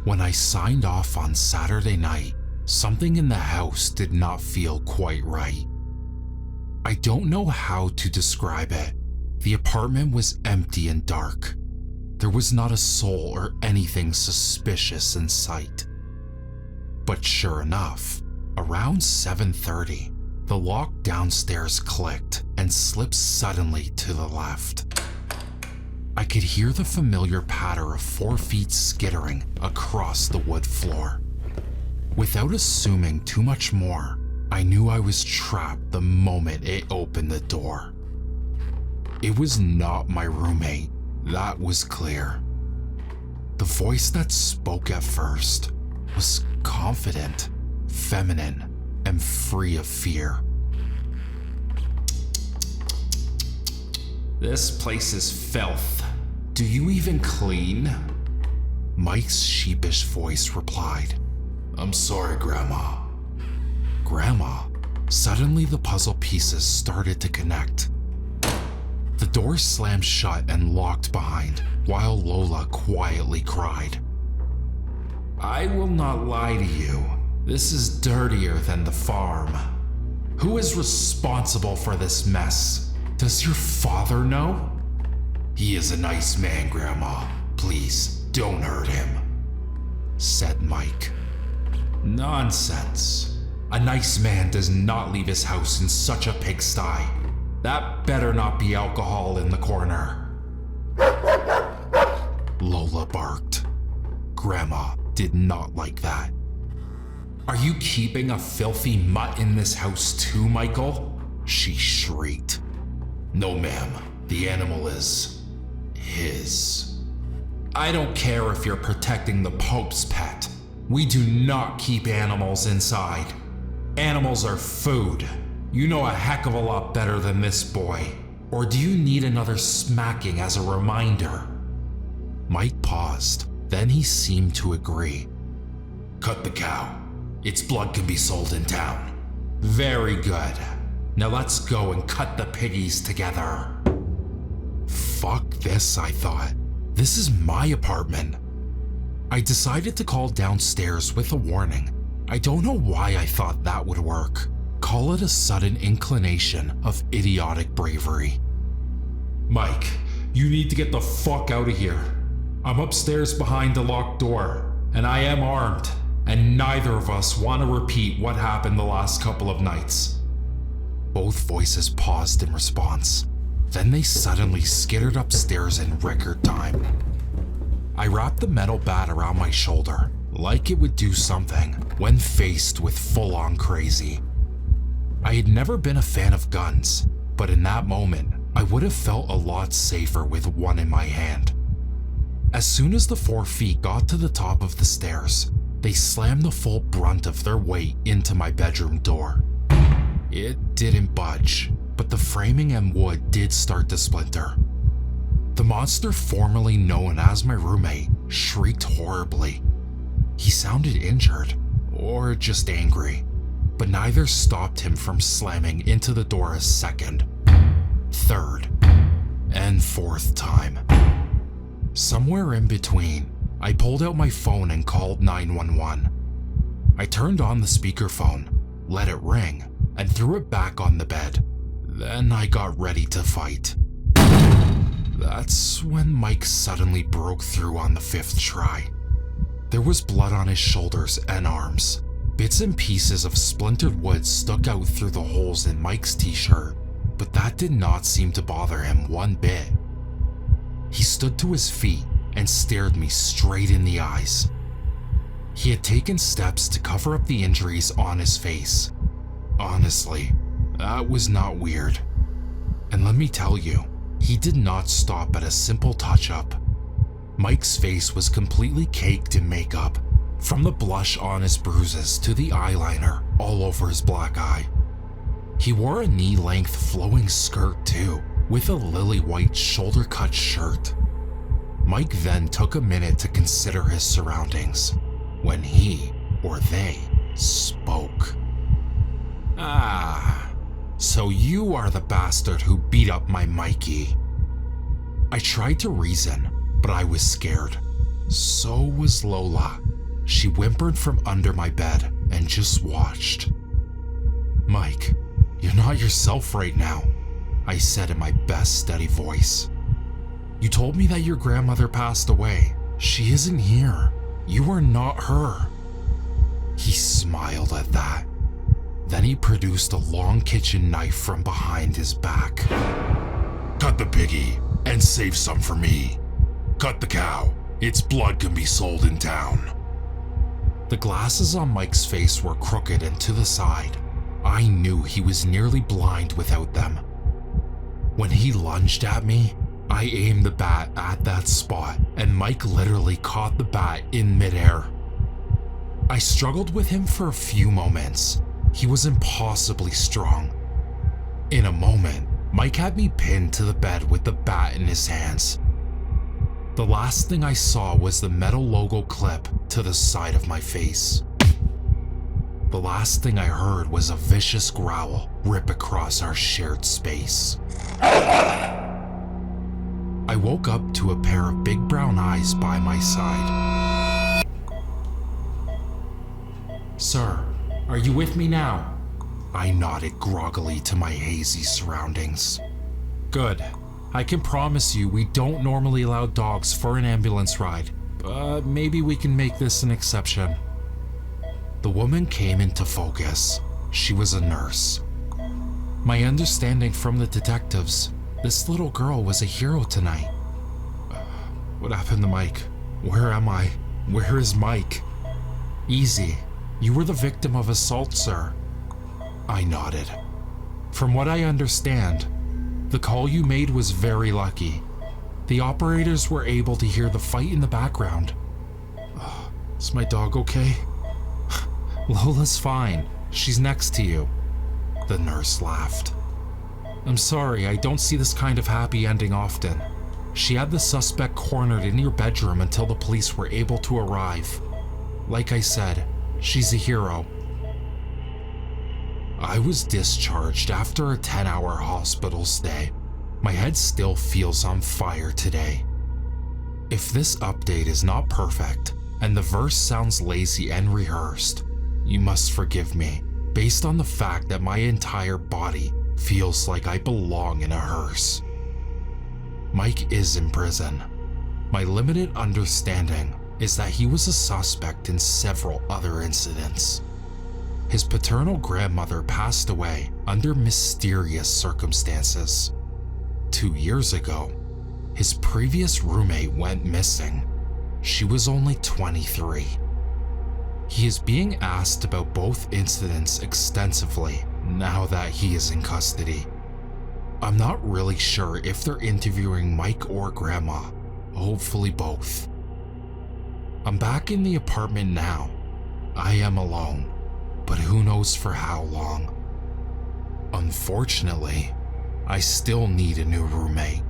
When I signed off on Saturday night, something in the house did not feel quite right. I don't know how to describe it. The apartment was empty and dark. There was not a soul or anything suspicious in sight. But sure enough, around 7:30, the lock downstairs clicked and slipped suddenly to the left. I could hear the familiar patter of 4 feet skittering across the wood floor. Without assuming too much more, I knew I was trapped the moment it opened the door. It was not my roommate, that was clear. The voice that spoke at first was confident, feminine, and free of fear. "This place is filth. Do you even clean?" Mike's sheepish voice replied, "I'm sorry, Grandma." Grandma? Suddenly the puzzle pieces started to connect. The door slammed shut and locked behind, while Lola quietly cried, "I will not lie to you. This is dirtier than the farm. Who is responsible for this mess? Does your father know?" "He is a nice man, Grandma. Please, don't hurt him," said Mike. "Nonsense. A nice man does not leave his house in such a pigsty. That better not be alcohol in the corner." Lola barked. Grandma did not like that. "Are you keeping a filthy mutt in this house too, Michael?" she shrieked. "No, ma'am. The animal is his." "I don't care if you're protecting the Pope's pet. We do not keep animals inside. Animals are food. You know a heck of a lot better than this boy. Or do you need another smacking as a reminder?" Mike paused, then he seemed to agree. "Cut the cow. Its blood can be sold in town." "Very good. Now let's go and cut the piggies together." Fuck this, I thought. This is my apartment. I decided to call downstairs with a warning. I don't know why I thought that would work. Call it a sudden inclination of idiotic bravery. "Mike, you need to get the fuck out of here. I'm upstairs behind a locked door, and I am armed, and neither of us want to repeat what happened the last couple of nights." Both voices paused in response. Then they suddenly skittered upstairs in record time. I wrapped the metal bat around my shoulder, like it would do something when faced with full-on crazy. I had never been a fan of guns, but in that moment, I would have felt a lot safer with one in my hand. As soon as the 4 feet got to the top of the stairs, they slammed the full brunt of their weight into my bedroom door. It didn't budge, but the framing and wood did start to splinter. The monster formerly known as my roommate shrieked horribly. He sounded injured, or just angry, but neither stopped him from slamming into the door a second, third, and fourth time. Somewhere in between, I pulled out my phone and called 911. I turned on the speakerphone, let it ring, and threw it back on the bed. Then I got ready to fight. That's when Mike suddenly broke through on the 5th try. There was blood on his shoulders and arms. Bits and pieces of splintered wood stuck out through the holes in Mike's t-shirt, but that did not seem to bother him one bit. He stood to his feet and stared me straight in the eyes. He had taken steps to cover up the injuries on his face. Honestly, that was not weird. And let me tell you, he did not stop at a simple touch-up. Mike's face was completely caked in makeup, from the blush on his bruises to the eyeliner all over his black eye. He wore a knee-length flowing skirt too, with a lily-white shoulder-cut shirt. Mike then took a minute to consider his surroundings, when he, or they, spoke. "Ah, so you are the bastard who beat up my Mikey." I tried to reason, but I was scared. So was Lola. She whimpered from under my bed and just watched. "Mike, you're not yourself right now," I said in my best steady voice. "You told me that your grandmother passed away. She isn't here. You are not her." He smiled at that. Then he produced a long kitchen knife from behind his back. "Cut the piggy and save some for me. Cut the cow. Its blood can be sold in town." The glasses on Mike's face were crooked and to the side. I knew he was nearly blind without them. When he lunged at me, I aimed the bat at that spot, and Mike literally caught the bat in midair. I struggled with him for a few moments. He was impossibly strong. In a moment, Mike had me pinned to the bed with the bat in his hands. The last thing I saw was the metal logo clip to the side of my face. The last thing I heard was a vicious growl rip across our shared space. I woke up to a pair of big brown eyes by my side. "Sir, are you with me now?" I nodded groggily to my hazy surroundings. "Good. I can promise you we don't normally allow dogs for an ambulance ride, but maybe we can make this an exception." The woman came into focus. She was a nurse. "My understanding from the detectives, this little girl was a hero tonight." "What happened to Mike? Where am I? Where is Mike?" "Easy. You were the victim of assault, sir." I nodded. "From what I understand, the call you made was very lucky. The operators were able to hear the fight in the background." "Is my dog okay?" "Lola's fine. She's next to you." The nurse laughed. "I'm sorry, I don't see this kind of happy ending often. She had the suspect cornered in your bedroom until the police were able to arrive. Like I said, she's a hero." I was discharged after a 10-hour hospital stay. My head still feels on fire today. If this update is not perfect, and the verse sounds lazy and rehearsed, you must forgive me, based on the fact that my entire body feels like I belong in a hearse. Mike is in prison. My limited understanding is that he was a suspect in several other incidents. His paternal grandmother passed away under mysterious circumstances. 2 years ago, his previous roommate went missing. She was only 23. He is being asked about both incidents extensively now that he is in custody. I'm not really sure if they're interviewing Mike or Grandma, hopefully both. I'm back in the apartment now. I am alone, but who knows for how long. Unfortunately, I still need a new roommate.